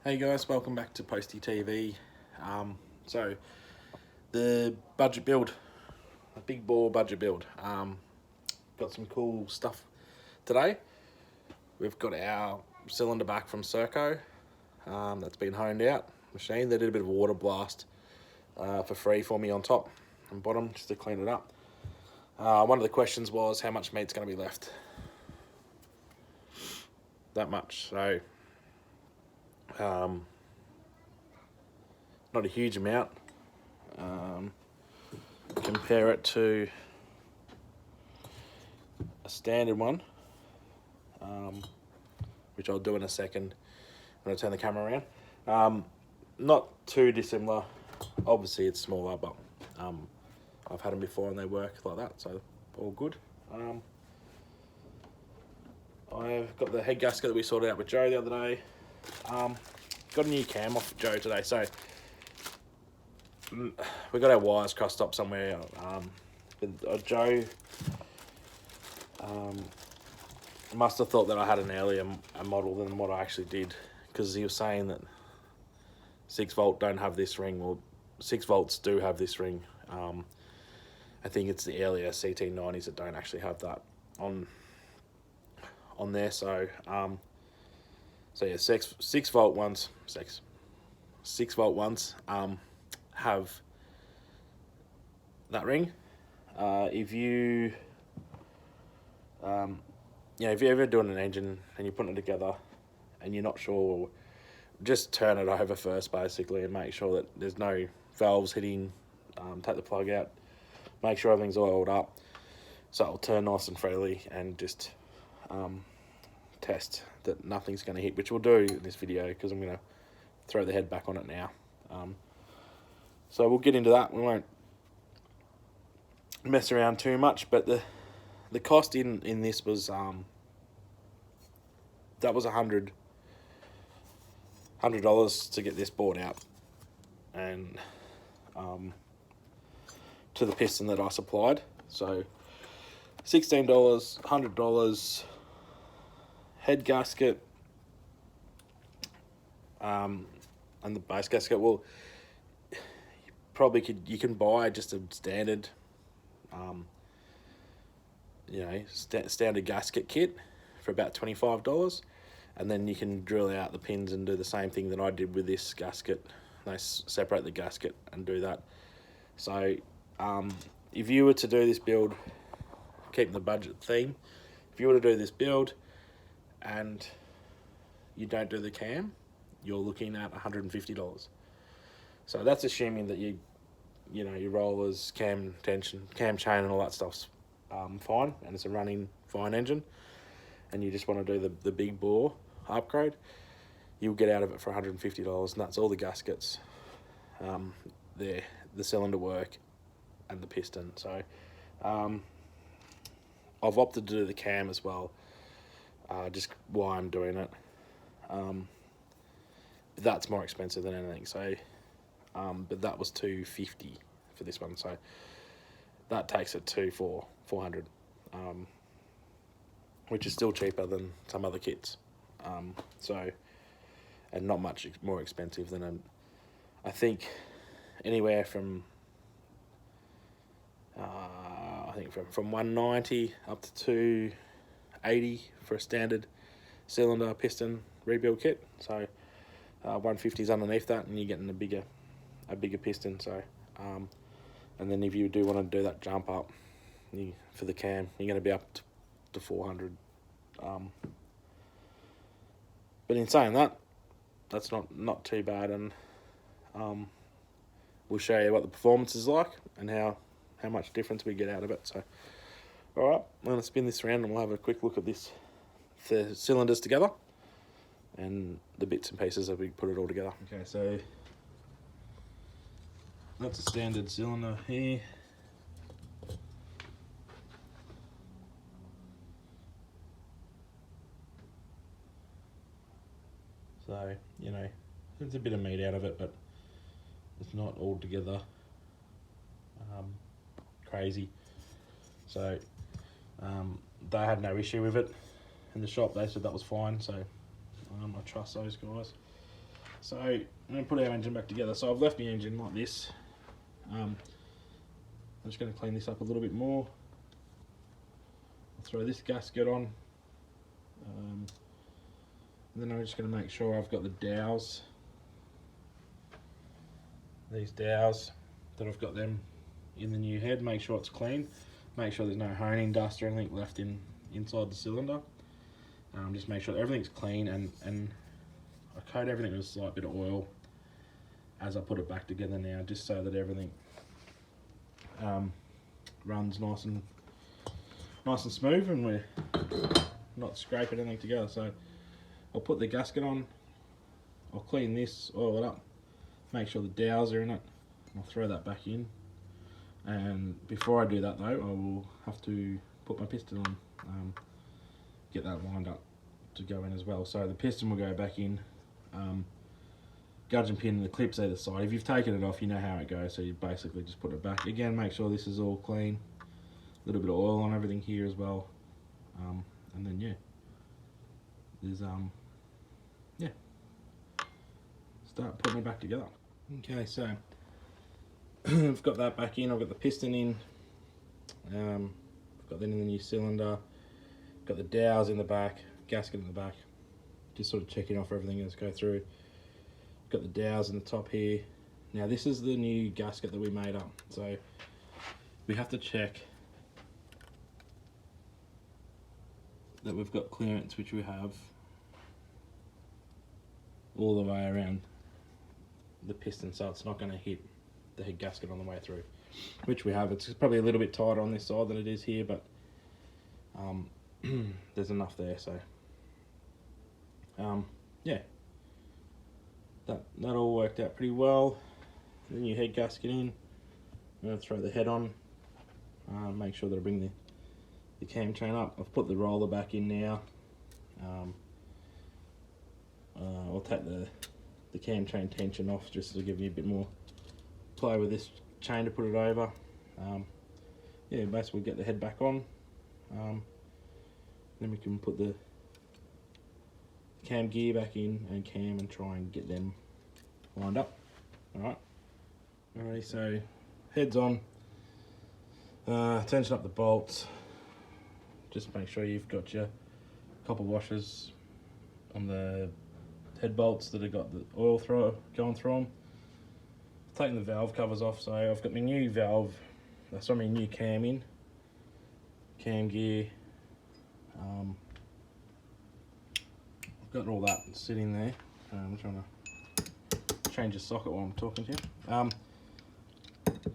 Hey guys, welcome back to Posty TV. So the budget build, a big bore budget build. Got some cool stuff today. We've got our cylinder back from Serco. That's been honed out machine. They did a bit of a water blast for free for me on top and bottom just to clean it up. One of the questions was how much meat's going to be left. That much. So not a huge amount. Compare it to a standard one, which I'll do in a second when I turn the camera around. Not too dissimilar. Obviously it's smaller, but I've had them before and they work like that, so all good. I've got the head gasket that we sorted out with Joe the other day. Got a new cam off Joe today, so we got our wires crossed up somewhere. Joe must have thought that I had an earlier model than what I actually did, because he was saying that 6 volt don't have this ring, or 6 volts do have this ring. I think it's the earlier Ct190s that don't actually have that on there. So yeah, 6 volt ones have that ring. If you if you're ever doing an engine and you're putting it together and you're not sure, just turn it over first basically and make sure that there's no valves hitting. Take the plug out, make sure everything's oiled up so it'll turn nice and freely, and just test that nothing's going to hit, which we'll do in this video because I'm going to throw the head back on it now. So we'll get into that. We won't mess around too much, but the cost in this was that was $100 to get this board out, and to the piston that I supplied. So $16, $100 head gasket, and the base gasket. Well, you can buy just a standard standard gasket kit for about $25, and then you can drill out the pins and do the same thing that I did with this gasket. They separate the gasket and do that. So if you were to do this build, keeping the budget theme, if you were to do this build and you don't do the cam, you're looking at $150. So that's assuming that your rollers, cam tension, cam chain and all that stuff's fine, and it's a running fine engine, and you just want to do the big bore upgrade, you'll get out of it for $150, and that's all the gaskets, the cylinder work and the piston. So I've opted to do the cam as well, just why I'm doing it. That's more expensive than anything, so but that was $250 for this one, so that takes it to $400, which is still cheaper than some other kits. And not much more expensive than I think anywhere from from 190 up to 280 for a standard cylinder piston rebuild kit. So 150 is underneath that, and you're getting a bigger piston. So and then if you do want to do that jump up for the cam, you're going to be up to 400. But in saying that, that's not too bad, and we'll show you what the performance is like and how much difference we get out of it. So alright, I'm going to spin this around and we'll have a quick look at the cylinders together and the bits and pieces as we put it all together. Okay, so that's a standard cylinder here. So, there's a bit of meat out of it, but it's not altogether crazy. So they had no issue with it in the shop. They said that was fine, so I trust those guys. So I'm going to put our engine back together. So I've left the engine like this. I'm just going to clean this up a little bit more. I'll throw this gasket on. And then I'm just going to make sure I've got the dowels. These dowels, that I've got them in the new head. Make sure it's clean. Make sure there's no honing dust or anything left inside the cylinder. Just make sure everything's clean, and I coat everything with a slight bit of oil as I put it back together now, just so that everything runs nice and smooth, and we're not scraping anything together. So I'll put the gasket on, I'll clean this, oil it up, make sure the dowels are in it, and I'll throw that back in. And before I do that though, I will have to put my piston on, get that lined up to go in as well. So the piston will go back in, gudgeon pin and the clips either side. If you've taken it off, you know how it goes, so you basically just put it back. Again, make sure this is all clean, a little bit of oil on everything here as well, and then yeah, there's start putting it back together. Okay, so I've got that back in, I've got the piston in, I've got that in the new cylinder, got the dowels in the back, gasket in the back, just sort of checking off everything as I go through. Got the dowels in the top here. Now this is the new gasket that we made up, so we have to check that we've got clearance, which we have all the way around the piston, so it's not going to hit the head gasket on the way through, which we have. It's probably a little bit tighter on this side than it is here, but there's enough there. So yeah, that all worked out pretty well. The new head gasket in, I'm going to throw the head on, make sure that I bring the cam chain up. I've put the roller back in now. I'll take the cam chain tension off just to give me a bit more play with this chain to put it over. Yeah, basically get the head back on. Then we can put the cam gear back in and cam and try and get them lined up. Alright, so head's on. Tension up the bolts. Just make sure you've got your copper washers on the head bolts that have got the oil going through them. Taking the valve covers off, so I've got my new valve, my new cam in, cam gear. I've got all that sitting there. I'm trying to change the socket while I'm talking to you.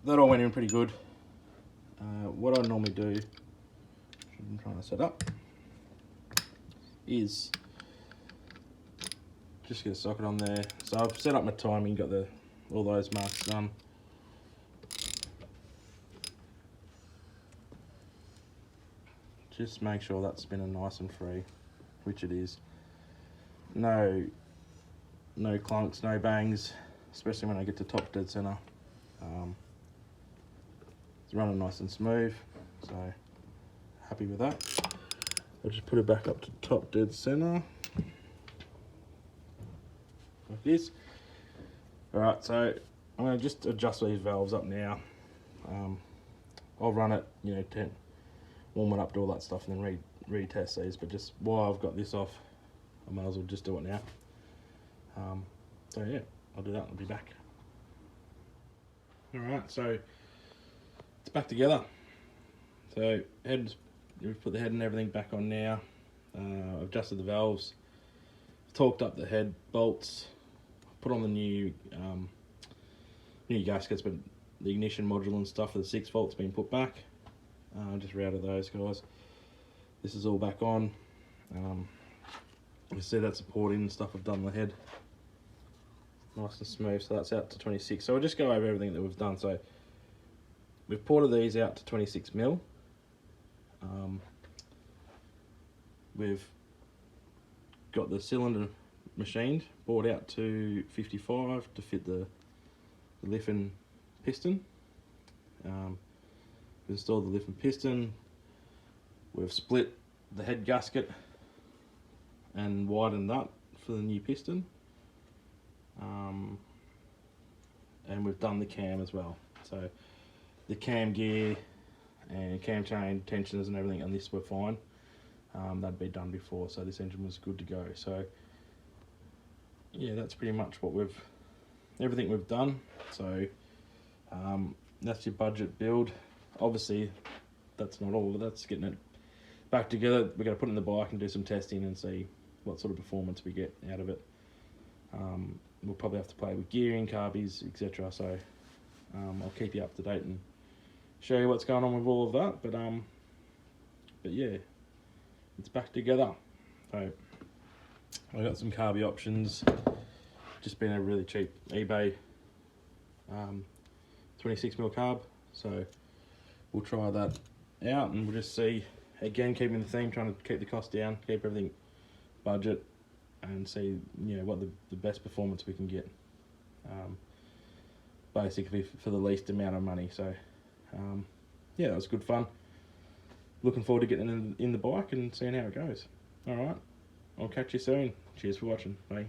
That all went in pretty good. What I normally do, I'm trying to set up, is just get a socket on there. So I've set up my timing, got all those marks done. Just make sure that's spinning nice and free, which it is. No clunks, no bangs, especially when I get to top dead center. It's running nice and smooth, so happy with that. I'll just put it back up to top dead center, like this. Alright, so I'm going to just adjust these valves up now. I'll run it, warm it up, do all that stuff, and then retest these. But just while I've got this off, I might as well just do it now. So yeah, I'll do that. I'll be back. Alright, so it's back together. So we've put the head and everything back on now. I've adjusted the valves, torqued up the head bolts, put on the new gaskets, but the ignition module and stuff for the 6 volts been put back. Just routed those guys. This is all back on. You see that supporting and stuff I've done on the head. Nice and smooth, so that's out to 26. So we'll just go over everything that we've done. So we've ported these out to 26 mil. We've got the cylinder machined, bored out to 55 to fit the lift and piston. We've installed the lift and piston. We've split the head gasket and widened up for the new piston. and we've done the cam as well. So the cam gear and cam chain tensioners and everything on this were fine. That'd be done before, so this engine was good to go. So yeah, that's pretty much what everything we've done. So that's your budget build. Obviously that's not all, that's getting it back together. We're going to put it in the bike and do some testing and see what sort of performance we get out of it. We'll probably have to play with gearing, carbies, etc. So I'll keep you up to date and show you what's going on with all of that. But yeah, it's back together. So I got some carby options. Just been a really cheap eBay 26mm carb. So we'll try that out and we'll just see. Again, keeping the theme, trying to keep the cost down, keep everything budget, and see what the best performance we can get. Basically for the least amount of money. So yeah, that was good fun. Looking forward to getting in the bike and seeing how it goes. Alright, I'll catch you soon. Cheers for watching. Bye.